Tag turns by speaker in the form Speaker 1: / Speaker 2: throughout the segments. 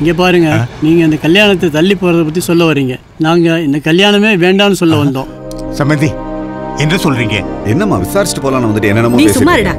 Speaker 1: இங்கே பாருங்க, நீங்கள் இந்த கல்யாணத்தை தள்ளி போகிறத பற்றி சொல்ல வரீங்க. நாங்கள் இந்த கல்யாணமே வேண்டாம்னு சொல்ல வந்தோம்.
Speaker 2: சம்பந்தி என்ன சொல்றீங்க?
Speaker 3: என்னம்மா விசாரிச்சுட்டு போலான்னு வந்துட்டு என்னென்னமோ
Speaker 4: நீ
Speaker 3: பேசிட்டு
Speaker 4: சும்மாடா.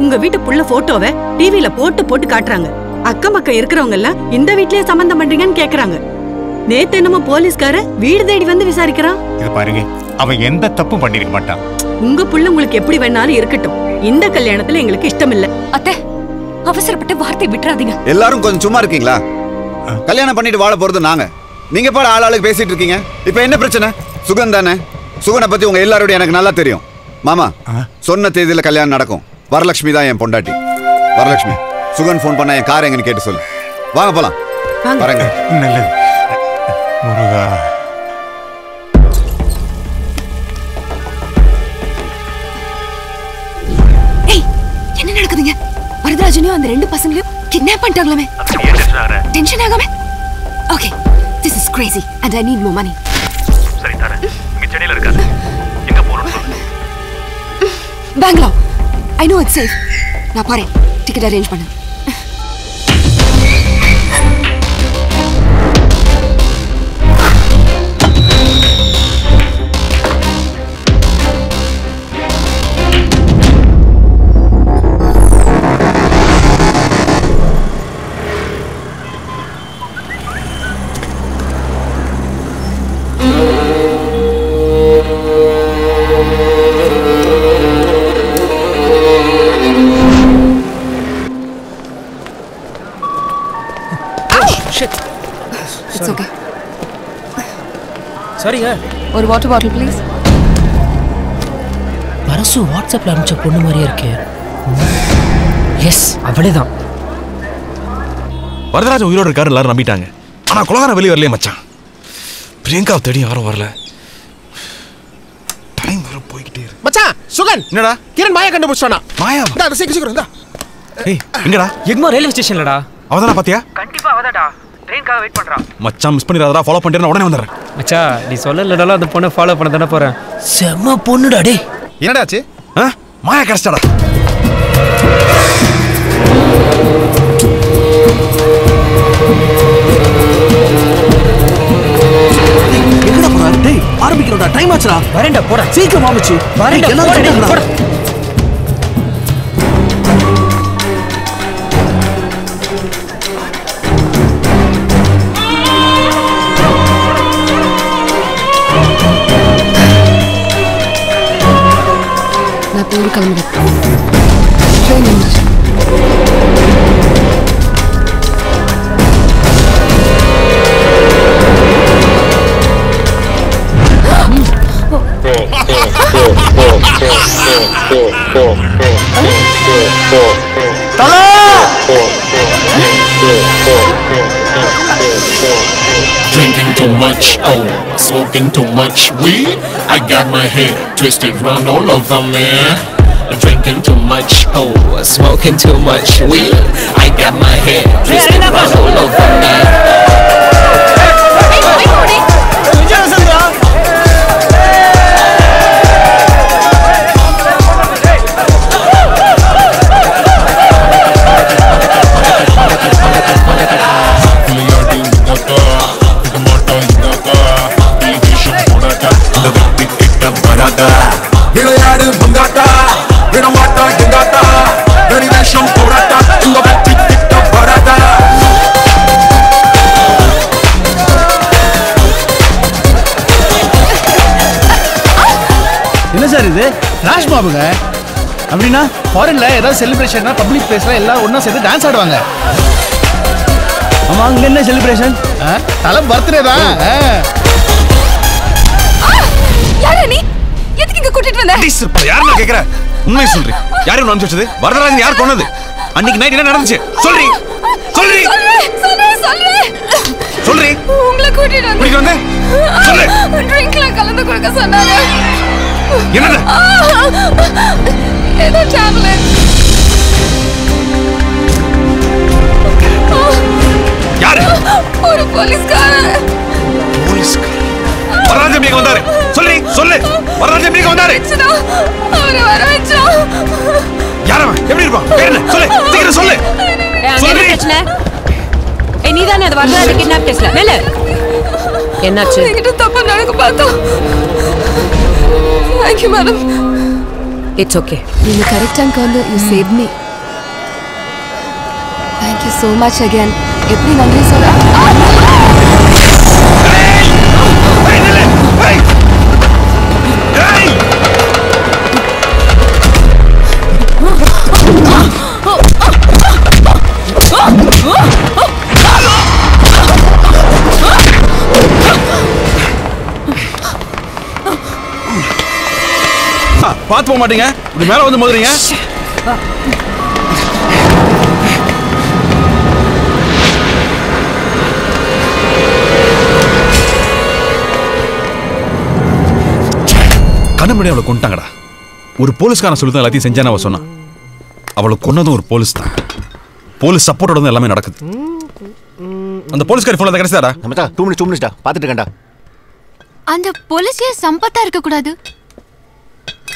Speaker 4: உங்க வீட்டு புள்ள போட்டோவை டிவில போட்டு காட்டுறாங்க. அக்கம் பக்கம் இருக்கிறவங்க எல்லாம் இந்த வீட்லயே சம்பந்தம் பண்றீங்கன்னு கேக்குறாங்க. நேத்து என்னமோ போலீஸ்கார வீடு தேடி வந்து விசாரிக்கிறான்.
Speaker 2: இது பாருங்க, அவன் எந்த தப்பும் பண்ணிருக்க மாட்டான்.
Speaker 4: உங்க புள்ள உங்களுக்கு எப்படி வேணாலும் இருக்கட்டும். இந்த கல்யாணத்துல எங்களுக்கு இஷ்டம் இல்ல.
Speaker 5: அத்தை, அவசரப்பட்டு வார்த்தை விட்டுறாதீங்க.
Speaker 3: எல்லாரும் கொஞ்சம் சும்மா இருக்கீங்களா? கல்யாணம் பண்ணிட்டு வாழ போறது நாங்க. நீங்க பாட ஆளாளுக்கு பேசிட்டு இருக்கீங்க. இப்ப என்ன பிரச்சனை? சுகன் தானே. சுகனை பத்தி உங்க எல்லாரோட எனக்கு நல்லா தெரியும். மாமா, சொன்ன தேதியில கல்யாணம் நடக்கும். வரலட்சுமி தான் என் பொண்டாட்டி. வரலட்சுமி, சுகன் போன் பண்ண என் கார் எங்கன்னு கேட்டு சொல்லு. வாங்க போலாம். வரங்க.
Speaker 2: நல்லது முருகா.
Speaker 5: ஏய், என்ன நடக்குதுங்க? வரதராஜனையும் அந்த ரெண்டு பசங்களையும் கிட்னாப் பண்ணிட்டாங்களாமே. டென்ஷன் ஆகாம? Okay, this is crazy and I need more money.
Speaker 6: சரி தரேன். இங்க சென்னையில இருக்காது. எங்க போறோம்னு சொல்லு.
Speaker 5: Bangalore. I know it's safe. நான் போறேன். டிக்கெட் அரேஞ்ச் பண்ணு. It's okay.
Speaker 7: சரிங்க.
Speaker 5: ஒரு வாட்டர் பாட்டில் ப்ளீஸ்.
Speaker 7: பரசு வாட்ஸ்அப்ல அனுப்பிச்ச பொண்ணு மாதிரியே இருக்கு. எஸ், அவளேதான்.
Speaker 8: வரதராஜன் உயிரோடு இருக்காரு எல்லாரும் நம்பிட்டாங்க. ஆனா குலகாரம் வெளியே வரலையே மச்சான். பிரியங்காவை தேடி யாரும் வரல. டைம் வர போய்கிட்டே இருக்கு.
Speaker 7: மச்சான், சுகன்.
Speaker 8: என்னடா?
Speaker 7: கிரண் மாயா கண்டுபிடிச்சானா?
Speaker 8: மாயா?
Speaker 7: டா, சீக்கிரம் இந்தா.
Speaker 8: ஏய், எங்கடா?
Speaker 7: எக்மோர் ரயில்வே ஸ்டேஷன்லடா.
Speaker 8: அவதான பாத்தியா?
Speaker 9: கண்டிப்பா அவதான்டா. ட்ரெயின்காக வெயிட் பண்றா.
Speaker 8: மச்சான் மிஸ் பண்ணிராதடா. ஃபாலோ பண்ணிட்டு நான் உடனே வந்துறேன்.
Speaker 7: மச்சான், நீ சொல்லலடா அந்த பொண்ணை ஃபாலோ பண்ண தான போறேன். செம்ம பொண்ணுடா டேய்.
Speaker 8: என்னடா ஆச்சு? மாயா கரெக்டாடா.
Speaker 7: எங்கடா போற? டேய், ஆரம்பிக்கிறடா. டைம் ஆச்சுடா. வரேன்டா, போடா. சீக்கிரம் வாமச்சி. வரேன்டா, போடா.
Speaker 5: நான் போய் கிளம்புறேன். ட்ரெயின் வந்துச்சு.
Speaker 10: Drinking too much, oh, smoking too much weed. I got my head twisted round all over me. Drinking too much, oh, smoking too much weed. I got my head twisted round all over me.
Speaker 1: என்ன sir இது? Flash மாபுங்க. அப்படின்னா ஃபாரின்ல ஏதாவது செலிப்ரேஷன்னா public பிளேஸ்ல எல்லாம் ஒண்ணா சேர்ந்து dance ஆடுவாங்க. ஆமா, அங்க என்ன செலிப்ரேஷன்? தலை பர்த்டே தான்.
Speaker 5: யாரா நீ? எதுக்கு இங்க கூட்டிட்டு வந்த?
Speaker 8: ப்ளீஸ் யார் நான் கேக்குற? உண்மை சொல்றீ. யாரு உன்னை அனுப்பிச்சது? வரதராஜன் யார் கொன்னது? அன்னைக்கு நைட் என்ன நடந்துச்சு? சொல்றீ. சொல்றீ. சொல்றீ.
Speaker 5: உங்களை கூட்டிட்டு
Speaker 8: வந்தே. சொல்லு.
Speaker 5: ட்ரிங்க்ல கலந்து கொடுக்க சொன்னாரு.
Speaker 8: என்னது?
Speaker 5: ஏதோ டேப்லெட்.
Speaker 8: யாரு?
Speaker 5: ஒரு போலீஸ்காரன்.
Speaker 8: வரதராஜன் எங்க வந்தாரு? சொல்லு. சொல்லு. வரதராஜன் எங்க வந்தாரு?
Speaker 5: அவரை வர வச்சோம்.
Speaker 8: யாரவன்? எப்படி இருப்பான்? பேர் என்ன? சொல்லு. சீக்கிரம் சொல்லு.
Speaker 5: என்ன பிரச்சனை?
Speaker 11: ஏய் நீதானே அது வரதராஜ கிட்னாப் கேஸ்ல மேல என்னாச்சு?
Speaker 5: என்கிட்ட தப்பு நடக்க பார்த்தோம். Thank you madam.
Speaker 11: It's okay.
Speaker 5: நீங்க கரெக்ட் டைம்க்கு வந்து you saved me. Thank you so much again. எப்படி நன்றி சொல்ல?
Speaker 8: பாத்து போக மாட்டீங்க, இப்படி மேல வந்து மோதுறீங்க. கண்ணபடி அவளை கொண்டாங்கடா. ஒரு போலீஸ்காரன் சொல்லிதான் எல்லாத்தையும் செஞ்சான அவ சொன்னான். அவளை கொன்னதும் ஒரு போலீஸ் தான். போலீஸ் சப்போர்ட்டோட தான் எல்லாமே நடக்குது. அந்த போலீஸ்காரி போன்ல கிடைச்சதாடா?
Speaker 12: நம்மடா 2 மினிட்ஸ் டா பாத்துட்டு இருக்கேன்டா.
Speaker 5: அந்த போலீஸ்ல சம்பத்தா இருக்க கூடாது.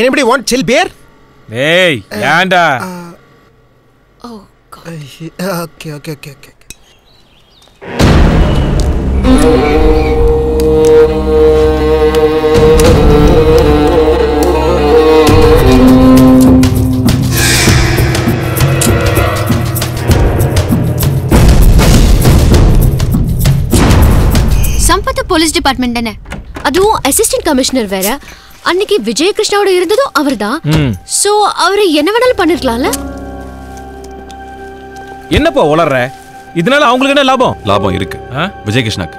Speaker 7: Anybody want chill beer?
Speaker 8: ஏய் ஏன்டா?
Speaker 5: Oh god.
Speaker 7: Okay.
Speaker 5: Sampath police department தானே? அதுவும் அசிஸ்டன்ட் கமிஷனர் வேற. அன்னைக்கு விஜயகிருஷ்ணாவோட இருந்ததும் அவர்தான். சோ அவரை என்ன வேணாலும் பண்ணிருக்கலாம்ல.
Speaker 8: என்னப்பா உளறற? இதனால அவங்களுக்கு என்ன லாபம்? லாபம் இருக்கு. விஜயகிருஷ்ணாக்கு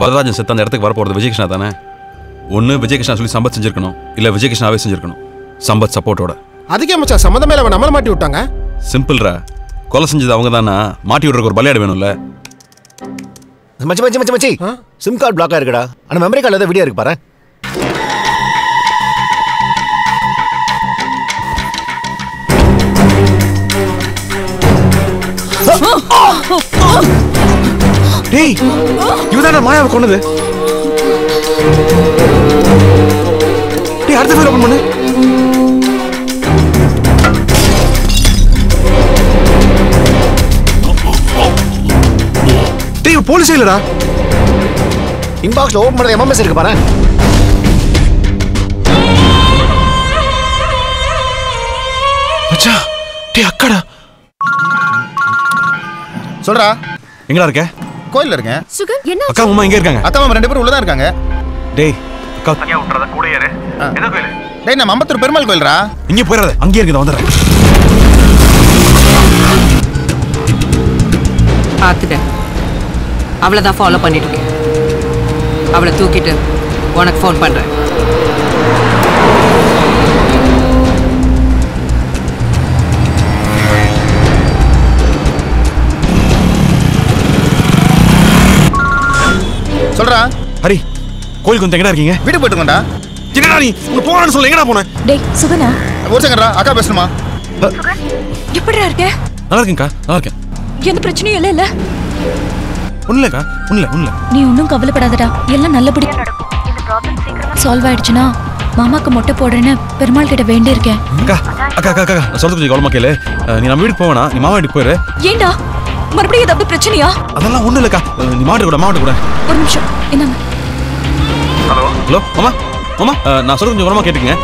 Speaker 8: வரதராஜன் செத்த அந்த இடத்துக்கு வர போறது விஜயகிருஷ்ணா தானே. ஒன்னு விஜயகிருஷ்ணா சொல்லி சம்பத் செஞ்சிருக்கணும், இல்ல விஜயகிருஷ்ணாவே செஞ்சிருக்கணும் சம்பத் சப்போர்ட்டோட.
Speaker 7: அதுக்கே மச்சான் சம்பந்தமே இல்ல நம்மள மாட்டி விட்டாங்க.
Speaker 8: சிம்பிள்ரா, கொலை செஞ்சது அவங்க தானா, மாட்டி விடுறதுக்கு ஒரு பலியாடு வேணும்ல.
Speaker 12: மச்சி சிம் கார்டு பிளாக் ஆயிருக்குடா. ஆனா மெமரி கார்டுல ஏதோ வீடியோ இருக்கு பாரு.
Speaker 8: டேய் இவதான மாயாவை கொன்னது. டேய் அடுத்த ஃபைல் ஓபன் பண்ணு. டேய் போலீஸ் இல்லடா.
Speaker 12: இன்பாக்ஸ்ல ஓபன் பண்ண எம்எம்எஸ் இருக்கு பாரு.
Speaker 8: மச்சான் டேய் அக்கடா.
Speaker 1: சொல்றா
Speaker 8: எங்கடா இருக்க?
Speaker 1: கோயில்ல இருக்கேன்.
Speaker 5: சுகர் என்ன?
Speaker 8: அக்கா அம்மா எங்க இருக்காங்க?
Speaker 1: அக்கா அம்மா 2 பேரும் உள்ள தான் இருக்காங்க.
Speaker 8: டேய் அக்கா
Speaker 6: அங்க விட்றத கூட யாரு? எந்த கோயில்?
Speaker 1: டேய் நம்ம அம்பத்தூர் பெருமாள் கோயில்ரா.
Speaker 8: இங்க போயிராத, அங்கே இருக்குது வந்துறேன்.
Speaker 11: பாத்துட்டேன். அவளதான் ஃபாலோ பண்ணிட்டு இருக்கேன். அவளை தூக்கிட்டு உனக்கு ஃபோன் பண்றேன்.
Speaker 1: சொல்றா
Speaker 8: ஹரி, கோயிலுக்கு வந்து எங்கடா இருக்கீங்க?
Speaker 1: வீட்டுக்கு போயிட்டுங்கடா.
Speaker 8: என்னடா நீ உங்க போறான்னு சொல்ல எங்கடா போன?
Speaker 5: டேய் சுகனா
Speaker 1: ஒரு செகண்ட்ரா, அக்கா பேசணுமா?
Speaker 5: எப்படிடா இருக்க?
Speaker 8: நல்லா இருக்கேன்க்கா, நல்லா இருக்கேன்.
Speaker 5: எந்த பிரச்சனையும் இல்ல?
Speaker 8: ஒண்ணும் இல்லக்கா, ஒண்ணும் இல்ல.
Speaker 5: நீ ஒன்றும் கவலைப்படாதடா, எல்லாம் நல்லபடியா நடக்கும். இந்த ப்ராப்ளம் சீக்கிரமா சால்வ் ஆயிடுச்சுனா மாமாக்கு மொட்டை போடுறேன்னு பெருமாள் கிட்ட வேண்டி இருக்கேன்.
Speaker 8: அக்கா அக்கா அக்கா அக்கா சொல்றது கொஞ்சம் கவனமா கேளு. நீ நம்ம வீட்டுக்கு போவேனா, நீ மாமா வீட்டுக்கு போயிரு.
Speaker 5: ஏண்டா மறுபடியும் ஏதாவது பிரச்சனையா?
Speaker 8: அதெல்லாம் ஒண்ணும் இல்லக்கா, நீ மாட்டு கூட.
Speaker 5: ஒரு நிமிஷம் என்னங்க?
Speaker 8: ஹலோ மாமா, மாமா நான் சொல்றது கொஞ்சம் கவனமா கேட்டுக்கங்க.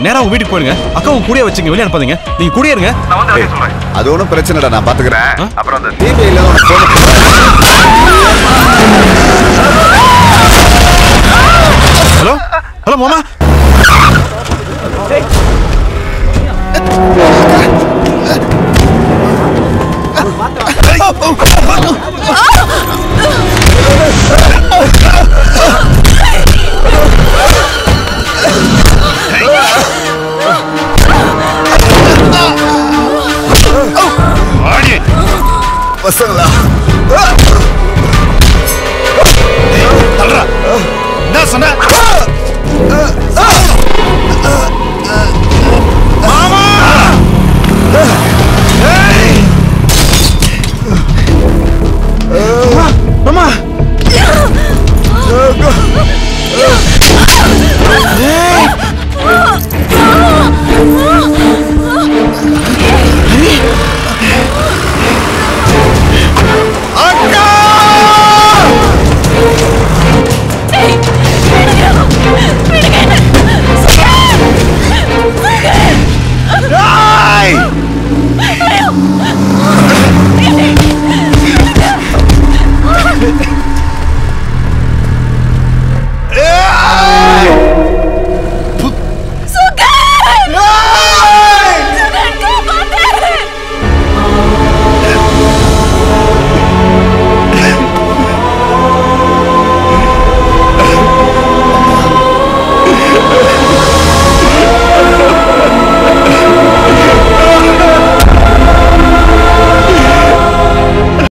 Speaker 8: நேரா உங்க வீட்டுக்கு போயிடுங்க. அக்கா உங்க கூடயே வச்சுங்க, வெளியே அனுப்பாதீங்க. நீங்க கூடயே இருங்க.
Speaker 6: நான் வந்து வெளியே சொல்றேன்.
Speaker 3: அது ஒன்றும் பிரச்சனைடா, நான் பாத்துக்கிறேன்.
Speaker 6: அப்புறம் அந்த
Speaker 3: டிவி இல்ல
Speaker 8: ஹலோ ஹலோ மாமா.
Speaker 3: பசங்களா
Speaker 1: என்ன சொன்ன?